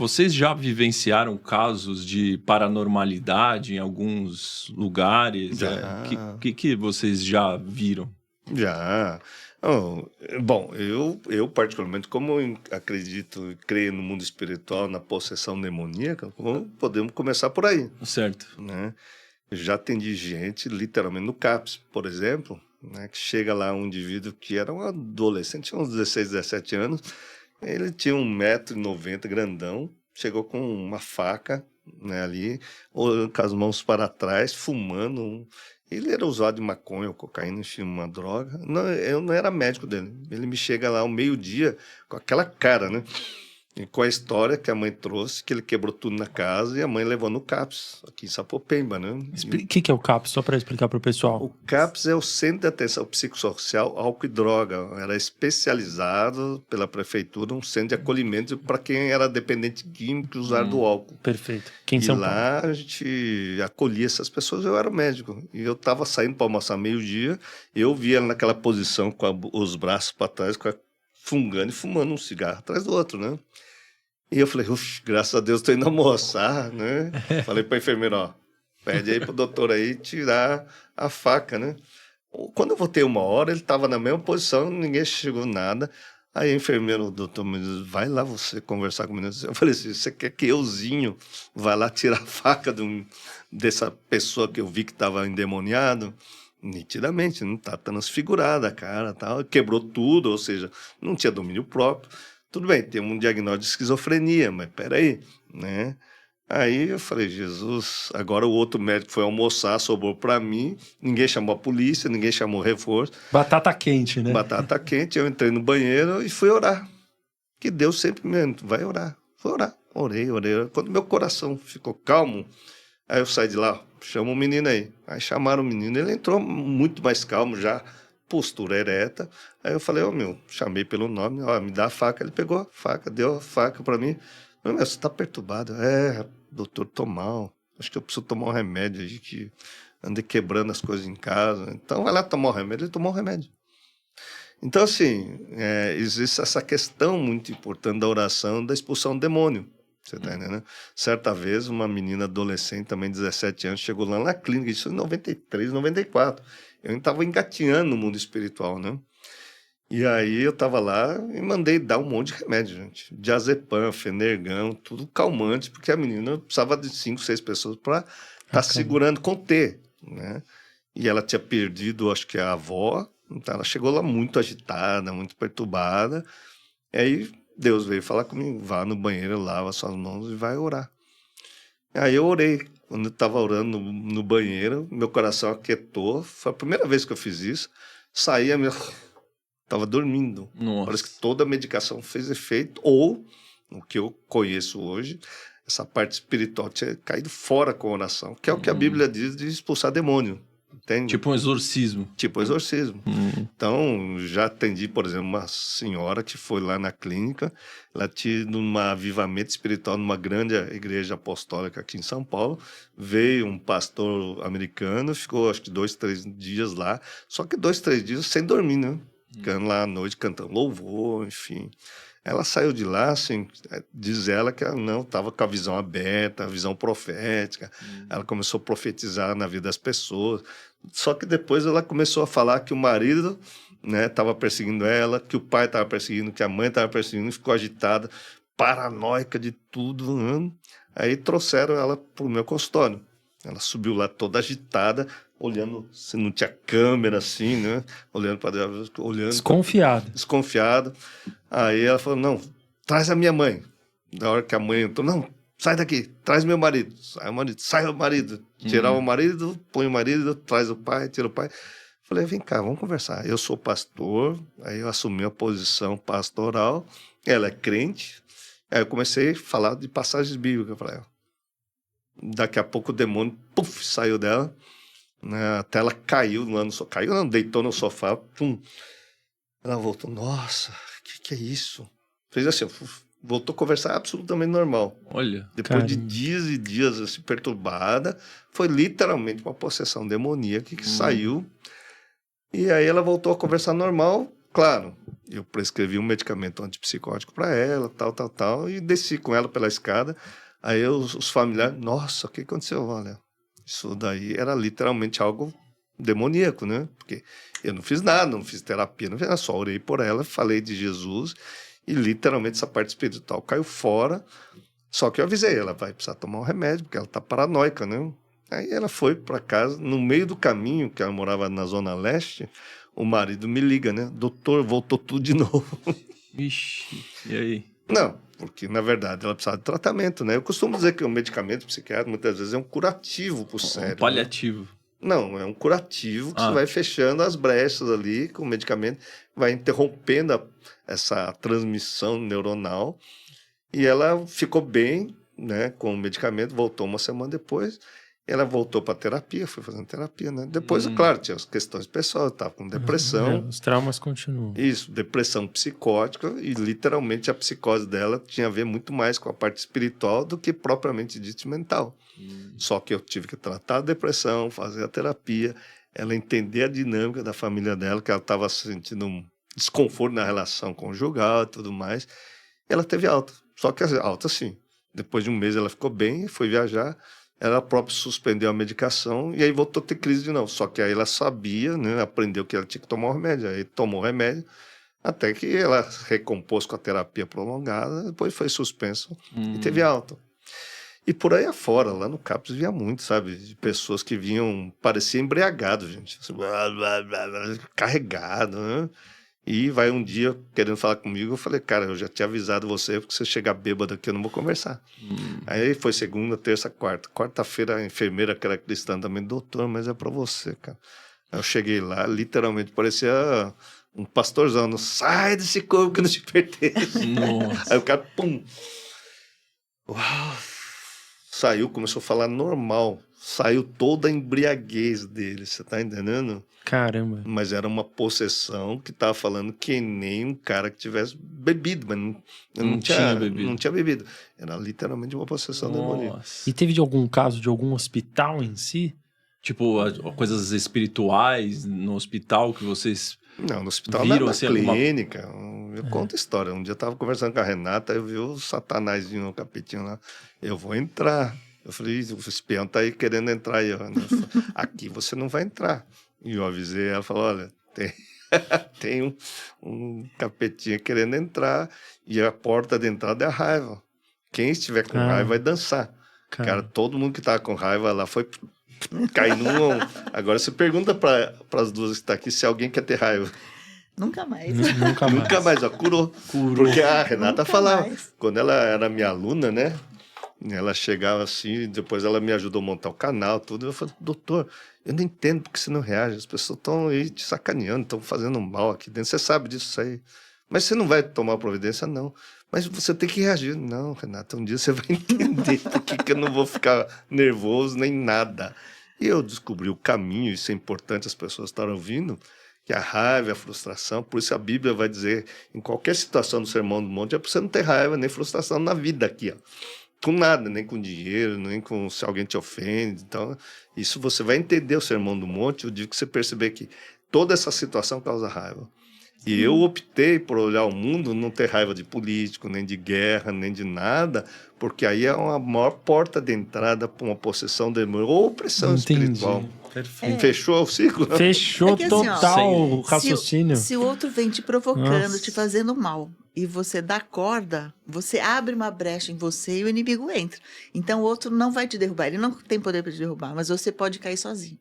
Vocês já vivenciaram casos de paranormalidade em alguns lugares? Já. Que vocês já viram? Já. Oh, bom, eu particularmente, como eu acredito e creio no mundo espiritual, na possessão demoníaca, podemos começar por aí, Certo. né? Eu já atendi gente, literalmente, no CAPS, por exemplo, né, que chega lá um indivíduo que era um adolescente, tinha uns 16, 17 anos, ele tinha 1,90 m, grandão, chegou com uma faca, né, ali, com as mãos para trás, fumando. Ele era usuário de maconha ou cocaína, enfim, uma droga. Não, eu não era médico dele. Ele me chega lá ao meio-dia com aquela cara, né? E com a história que a mãe trouxe, que ele quebrou tudo na casa e a mãe levou no CAPS, aqui em Sapopemba, né? O que é o CAPS, só para explicar para o pessoal? O CAPS é o Centro de Atenção Psicossocial Álcool e Droga. Era especializado pela prefeitura, um centro de acolhimento para quem era dependente químico e usuário do álcool. Perfeito. Aqui em E São lá Paulo. a gente acolhia essas pessoas, eu era médico. E eu estava saindo para almoçar meio-dia, eu via ela naquela posição com os braços para trás, fungando e fumando um cigarro atrás do outro, né? E eu falei, graças a Deus estou indo almoçar, né? Falei para a enfermeira, ó, pede aí pro doutor aí tirar a faca, né? Quando eu voltei 1 hora, ele estava na mesma posição, ninguém chegou nada. Aí a enfermeira, o doutor me disse, vai lá você conversar com o menino. Eu falei assim, você quer que euzinho vá lá tirar a faca dessa pessoa que eu vi que estava endemoniado? Nitidamente, não está transfigurada a cara, tal, quebrou tudo, ou seja, não tinha domínio próprio. Tudo bem, tem um diagnóstico de esquizofrenia, mas peraí, né? Aí eu falei, Jesus, agora o outro médico foi almoçar, sobrou para mim, ninguém chamou a polícia, ninguém chamou reforço. Batata quente, né? Batata quente, eu entrei no banheiro e fui orar. Que Deus sempre me vai orar. Fui orar, orei. Quando meu coração ficou calmo, aí eu saí de lá, chama o menino aí. Aí chamaram o menino, ele entrou muito mais calmo já, postura ereta. Aí eu falei, chamei pelo nome, me dá a faca. Ele pegou a faca, deu a faca para mim. Eu falei, você tá perturbado. Doutor, tô mal. Acho que eu preciso tomar um remédio aí, que andei quebrando as coisas em casa. Então vai lá tomar o remédio. Ele tomou o remédio. Então, assim, existe essa questão muito importante da oração, da expulsão do demônio. Você tá entendendo? Certa vez, uma menina adolescente, também 17 anos, chegou lá na clínica, isso em 93, 94. Eu estava engatinhando no mundo espiritual, né? E aí eu estava lá e mandei dar um monte de remédio, gente. Diazepam, Fenergan, tudo calmante, porque a menina precisava de 5, 6 pessoas para estar segurando, conter, né? E ela tinha perdido, acho que a avó, então ela chegou lá muito agitada, muito perturbada. E aí Deus veio falar comigo, vá no banheiro, lava suas mãos e vai orar. Aí eu orei. Quando eu estava orando no banheiro, meu coração aquietou. Foi a primeira vez que eu fiz isso. Saía, estava dormindo. Nossa. Parece que toda a medicação fez efeito. Ou, o que eu conheço hoje, essa parte espiritual tinha caído fora com a oração. Que é o que a Bíblia diz de expulsar demônio. Entende? Tipo um exorcismo. Tipo exorcismo. Então, já atendi, por exemplo, uma senhora que foi lá na clínica, ela tinha um avivamento espiritual numa grande igreja apostólica aqui em São Paulo, veio um pastor americano, ficou acho que 2, 3 dias lá, só que 2, 3 dias sem dormir, né? Ficando lá à noite, cantando louvor, enfim. Ela saiu de lá, assim, diz ela que ela não estava com a visão aberta, a visão profética. Ela começou a profetizar na vida das pessoas. Só que depois ela começou a falar que o marido, né, estava perseguindo ela, que o pai estava perseguindo, que a mãe estava perseguindo, ficou agitada, paranoica de tudo. Né? Aí trouxeram ela para o meu consultório. Ela subiu lá toda agitada, olhando se não tinha câmera, assim, né? Olhando para Deus, olhando. Desconfiado. Aí ela falou, não, traz a minha mãe. Da hora que a mãe entrou, não, sai daqui, traz meu marido. Sai o marido. Tirar o marido, põe o marido, traz o pai, tira o pai. Falei, vem cá, vamos conversar. Eu sou pastor, aí eu assumi a posição pastoral, ela é crente. Aí eu comecei a falar de passagens bíblicas para ela. Daqui a pouco o demônio, saiu dela, né, até ela caiu lá no sofá. Caiu, não, deitou no sofá, pum. Ela voltou, nossa, que é isso? Fez assim, voltou a conversar absolutamente normal. Olha. Depois de dias e dias assim, perturbada, foi literalmente uma possessão demoníaca que saiu. E aí ela voltou a conversar normal. Claro, Eu prescrevi um medicamento antipsicótico para ela, tal, e desci com ela pela escada. Aí os familiares, nossa, o que aconteceu? Olha, isso daí era literalmente algo demoníaco, né? Porque eu não fiz nada, não fiz terapia, não fiz nada, só orei por ela, falei de Jesus e literalmente essa parte espiritual caiu fora. Só que eu avisei, ela vai precisar tomar um remédio, porque ela tá paranoica, né? Aí ela foi para casa, no meio do caminho, que ela morava na Zona Leste, o marido me liga, né? Doutor, voltou tudo de novo. Vixe, e aí? Não, porque na verdade ela precisava de tratamento, né? Eu costumo dizer que o medicamento psiquiátrico muitas vezes é um curativo pro cérebro. Um paliativo. Né? Não, é um curativo que você vai fechando as brechas ali com o medicamento, vai interrompendo essa transmissão neuronal. E ela ficou bem, né, com o medicamento, voltou uma semana depois. Ela voltou para terapia, foi fazendo terapia, né? Depois, é claro, tinha as questões pessoais, estava com depressão. Os traumas continuam. Isso, depressão psicótica, e literalmente a psicose dela tinha a ver muito mais com a parte espiritual do que propriamente dito mental. Só que eu tive que tratar a depressão, fazer a terapia, ela entender a dinâmica da família dela, que ela estava sentindo um desconforto na relação conjugal e tudo mais. Ela teve alta, só que alta sim. Depois de um mês ela ficou bem, foi viajar. Ela própria suspendeu a medicação e aí voltou a ter crise de novo. Só que aí ela sabia, né, aprendeu que ela tinha que tomar o remédio. Aí tomou o remédio, até que ela recompôs com a terapia prolongada, depois foi suspenso e teve alta. E por aí afora, lá no CAPS, via muito, sabe? De pessoas que vinham, parecia embriagado, gente. Assim, carregado, né? E vai um dia querendo falar comigo, eu falei, cara, eu já tinha avisado você, porque você chegar bêbado aqui eu não vou conversar. Aí foi segunda, terça, quarta. Quarta-feira a enfermeira, que era cristã também, doutor, mas é pra você, cara. Aí eu cheguei lá, literalmente parecia um pastorzão, sai desse corpo que não te pertence. Nossa. Aí o cara, pum. Uau. Saiu, começou a falar normal. Saiu toda a embriaguez dele, você tá entendendo? Caramba. Mas era uma possessão que tava falando que nem um cara que tivesse bebido, mas não tinha bebido. Não tinha bebido. Era literalmente uma possessão demoníaca. E teve de algum caso de algum hospital em si? Tipo, coisas espirituais no hospital que vocês... Não, no hospital viram, na assim, clínica. Eu conto a história. Um dia eu tava conversando com a Renata, eu vi o satanazinho, o capetinho lá. Eu vou entrar. Eu falei, o espião tá aí querendo entrar aí. Aqui você não vai entrar. E eu avisei ela, falou, olha, tem um capetinho querendo entrar e a porta de entrada é a raiva. Quem estiver com raiva vai dançar. Cara, todo mundo que tava com raiva lá foi cair num... Agora você pergunta para as duas que estão aqui se alguém quer ter raiva. Nunca mais. Nunca mais, ó, curou. Porque a Renata falava, mais. quando ela era minha aluna, né? Ela chegava assim, depois ela me ajudou a montar o canal, tudo. Eu falei, doutor, eu não entendo porque você não reage. As pessoas estão aí te sacaneando, estão fazendo mal aqui dentro. Você sabe disso aí. Mas você não vai tomar providência, não. Mas você tem que reagir. Não, Renata, um dia você vai entender por que eu não vou ficar nervoso nem nada. E eu descobri o caminho, isso é importante as pessoas estarem ouvindo, que a raiva, a frustração, por isso a Bíblia vai dizer, em qualquer situação do Sermão do Monte, é para você não ter raiva nem frustração na vida aqui, ó. Com nada, nem com dinheiro, nem com se alguém te ofende. Então, isso você vai entender o Sermão do Monte o dia que você perceber que toda essa situação causa raiva. E eu optei por olhar o mundo, não ter raiva de político, nem de guerra, nem de nada, porque aí é uma maior porta de entrada para uma possessão demônio ou opressão espiritual. Perfeito. Fechou o ciclo? Fechou que assim, ó, total o raciocínio. Se o outro vem te provocando, Nossa. te fazendo mal, e você dá corda, você abre uma brecha em você e o inimigo entra. Então o outro não vai te derrubar, ele não tem poder para te derrubar, mas você pode cair sozinho.